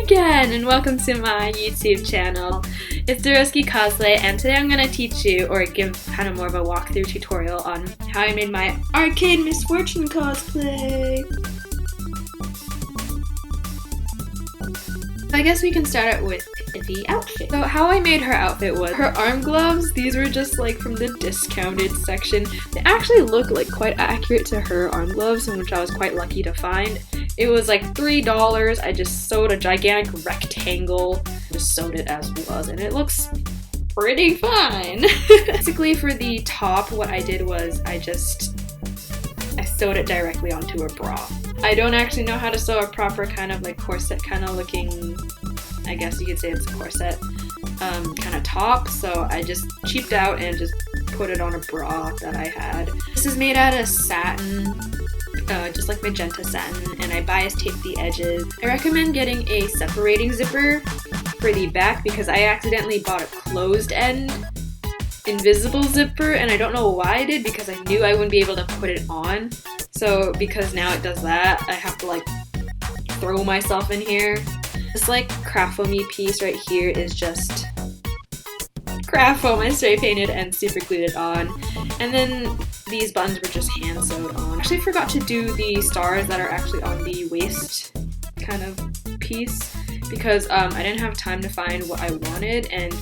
again, and welcome to my YouTube channel. It's Pixelle Cosplay, and today I'm going to teach you, or give kind of more of a walkthrough tutorial on how I made my Arcade Misfortune cosplay. I guess we can start out with the outfit. So how I made her outfit was her arm gloves. These were just like from the discounted section. They actually look like quite accurate to her arm gloves, which I was quite lucky to find. It was like $3. I just sewed a gigantic rectangle, just sewed it as was, and it looks pretty fine. Basically for the top, what I did was I sewed it directly onto a bra. I don't actually know how to sew a proper kind of like corset kind of looking, I guess you could say it's a corset kind of top, so I just cheaped out and just put it on a bra that I had. This is made out of satin, just like magenta satin, and I bias taped the edges. I recommend getting a separating zipper for the back because I accidentally bought a closed end invisible zipper, and I don't know why I did because I knew I wouldn't be able to put it on. So because now it does that, I have to like throw myself in here. This like craft foamy piece right here is just craft foam I spray painted and super glued it on. And then these buttons were just hand sewed on. I actually forgot to do the stars that are actually on the waist kind of piece because I didn't have time to find what I wanted, and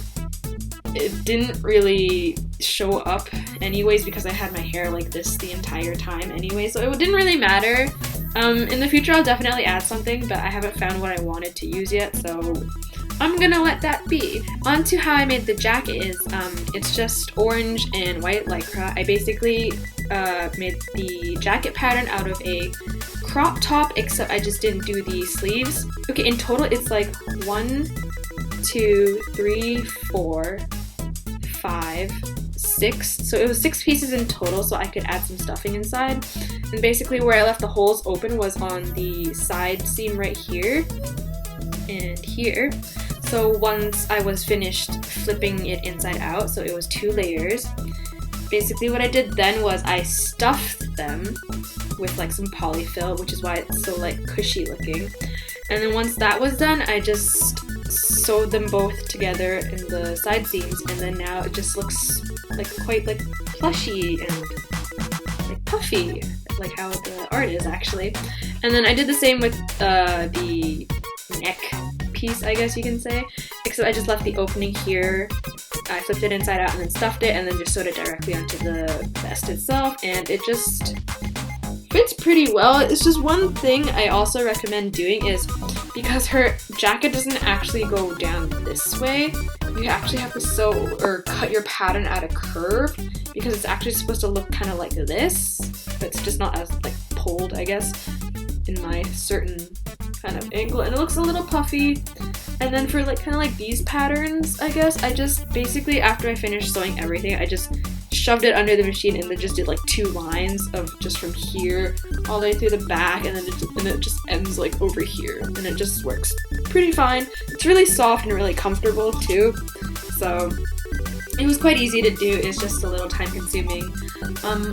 it didn't really show up anyways because I had my hair like this the entire time anyway, so it didn't really matter. In the future I'll definitely add something, but I haven't found what I wanted to use yet, so I'm gonna let that be. On to how I made the jacket is, it's just orange and white lycra. I basically made the jacket pattern out of a crop top, except I just didn't do the sleeves. Okay, in total it's like 1, 2, 3, 4, 5, 6. So it was 6 pieces in total, so I could add some stuffing inside. And basically where I left the holes open was on the side seam right here and here. So once I was finished flipping it inside out, so it was 2 layers, basically what I did then was I stuffed them with like some polyfill, which is why it's so like cushy looking. And then once that was done, I just sewed them both together in the side seams, and then now it just looks like quite like plushy and like puffy, like how the art is actually. And then I did the same with the neck piece, I guess you can say, except I just left the opening here. I flipped it inside out and then stuffed it, and then just sewed it directly onto the vest itself, and it just fits pretty well. It's just one thing I also recommend doing is, because her jacket doesn't actually go down this way, you actually have to sew or cut your pattern at a curve because it's actually supposed to look kind of like this, but it's just not as like pulled, I guess, in my certain kind of angle, and it looks a little puffy. And then for like kind of like these patterns, I guess, I just basically, after I finished sewing everything, I just shoved it under the machine and then just did like 2 lines of just from here all the way through the back, and then it just ends like over here, and it just works pretty fine. It's really soft and really comfortable too, so it was quite easy to do. It's just a little time consuming.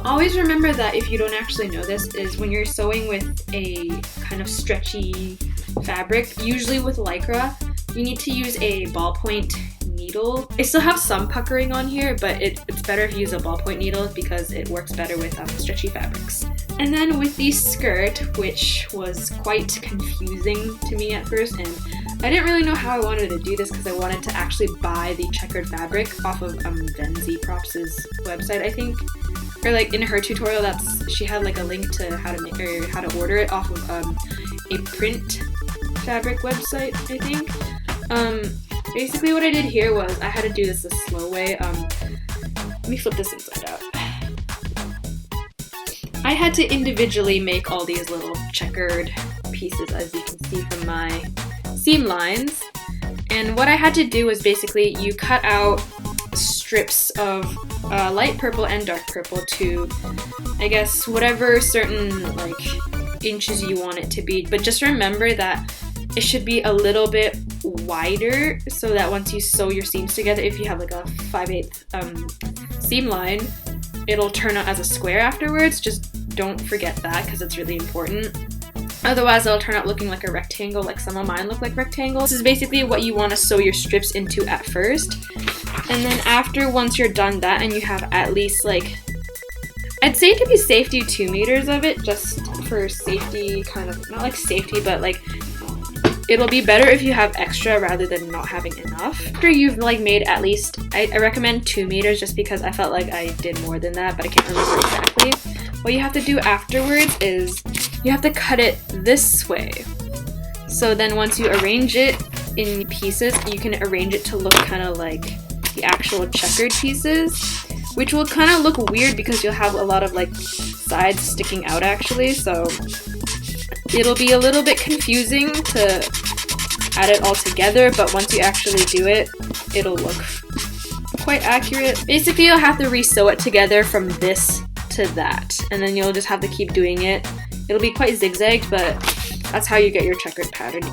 Always remember that if you don't actually know this, is when you're sewing with a kind of stretchy fabric, usually with lycra, you need to use a ballpoint needle. I still have some puckering on here, but it's better if you use a ballpoint needle because it works better with stretchy fabrics. And then with the skirt, which was quite confusing to me at first, and I didn't really know how I wanted to do this because I wanted to actually buy the checkered fabric off of Venzi Props' website, I think. Or like in her tutorial, she had like a link to how to make or how to order it off of a print fabric website, I think. Basically what I did here was I had to do this the slow way. Let me flip this inside out. I had to individually make all these little checkered pieces, as you can see from my seam lines. And what I had to do was basically you cut out strips of light purple and dark purple to, I guess, whatever certain like inches you want it to be. But just remember that it should be a little bit wider so that once you sew your seams together, if you have like a 5/8 seam line, it'll turn out as a square afterwards. Just don't forget that because it's really important. Otherwise, it'll turn out looking like a rectangle, like some of mine look like rectangles. This is basically what you want to sew your strips into at first. And then once you're done that and you have at least like, I'd say to be safe, do 2 meters of it, just for safety, kind of, not like safety, but like, it'll be better if you have extra rather than not having enough. After you've like made at least, I recommend 2 meters just because I felt like I did more than that, but I can't remember exactly. What you have to do afterwards is you have to cut it this way. So then once you arrange it in pieces, you can arrange it to look kind of like the actual checkered pieces, which will kind of look weird because you'll have a lot of like sides sticking out actually, so it'll be a little bit confusing to add it all together, but once you actually do it, it'll look quite accurate. Basically, you'll have to re-sew it together from this to that, and then you'll just have to keep doing it. It'll be quite zigzagged, but that's how you get your checkered pattern.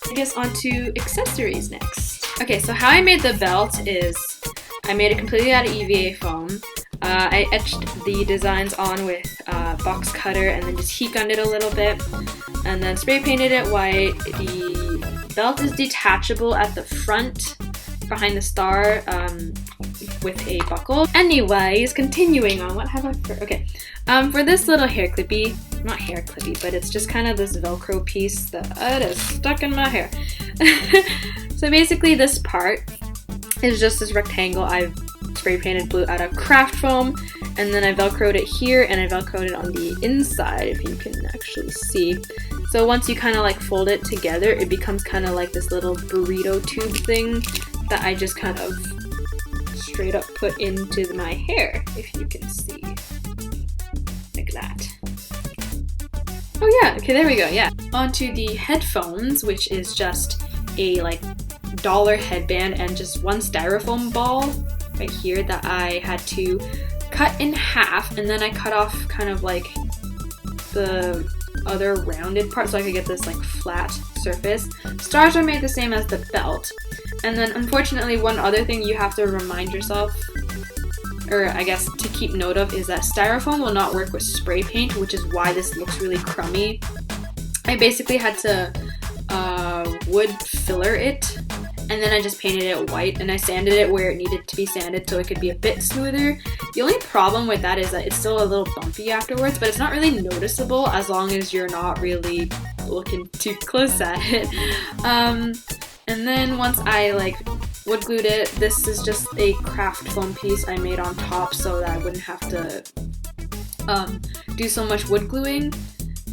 I guess onto accessories next. Okay, so how I made the belt is I made it completely out of EVA foam. I etched the designs on with box cutter and then just heat gunned it a little bit, and then spray painted it white. The belt is detachable at the front behind the star with a buckle. Anyways, continuing on, what have I for? Okay, for this little hair clippy, not hair clippy, but it's just kind of this Velcro piece that is stuck in my hair. So basically, this part is just this rectangle I've spray painted blue out of craft foam, and then I velcroed it here and I velcroed it on the inside, if you can actually see. So once you kind of like fold it together, it becomes kind of like this little burrito tube thing that I just kind of straight up put into my hair, if you can see, like that. Oh yeah, okay, there we go, yeah. Onto the headphones, which is just a like dollar headband and just one styrofoam ball right here that I had to cut in half, and then I cut off kind of like the other rounded part so I could get this like flat surface. Stars are made the same as the belt, and then unfortunately one other thing you have to remind yourself, or I guess to keep note of, is that styrofoam will not work with spray paint, which is why this looks really crummy. I basically had to wood filler it, and then I just painted it white and I sanded it where it needed to be sanded so it could be a bit smoother. The only problem with that is that it's still a little bumpy afterwards, but it's not really noticeable as long as you're not really looking too close at it. And then once I like wood glued it, this is just a craft foam piece I made on top so that I wouldn't have to do so much wood gluing.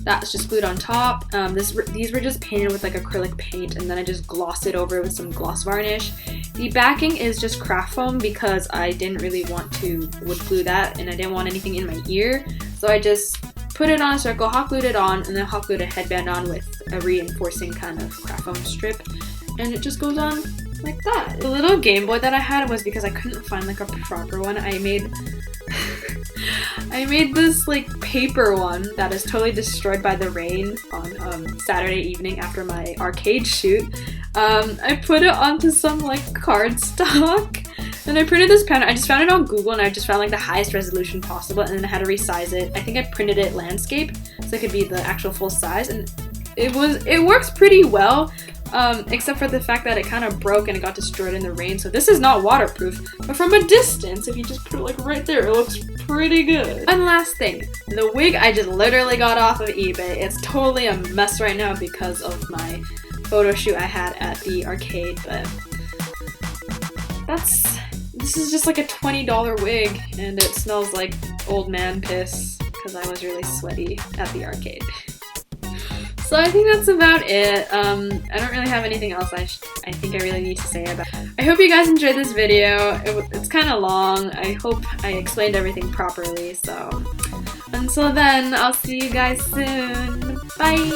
That's just glued on top. These were just painted with like acrylic paint, and then I just glossed it over with some gloss varnish. The backing is just craft foam because I didn't really want to wood glue that, and I didn't want anything in my ear. So I just put it on a circle, hot glued it on, and then hot glued a headband on with a reinforcing kind of craft foam strip, and it just goes on like that. The little Game Boy that I had was because I couldn't find like a proper one. I made this like paper one that is totally destroyed by the rain on Saturday evening after my arcade shoot. I put it onto some like cardstock and I printed this pen. I just found it on Google and I just found like the highest resolution possible, and then I had to resize it. I think I printed it landscape so it could be the actual full size, and it works pretty well. Except for the fact that it kind of broke and it got destroyed in the rain. So this is not waterproof, but from a distance, if you just put it like right there, it looks pretty good. One last thing, the wig I just literally got off of eBay. It's totally a mess right now because of my photo shoot I had at the arcade, but this is just like a $20 wig, and it smells like old man piss because I was really sweaty at the arcade. So I think that's about it. I don't really have anything else I think I really need to say about it. I hope you guys enjoyed this video. It's kind of long. I hope I explained everything properly. So until then, I'll see you guys soon. Bye!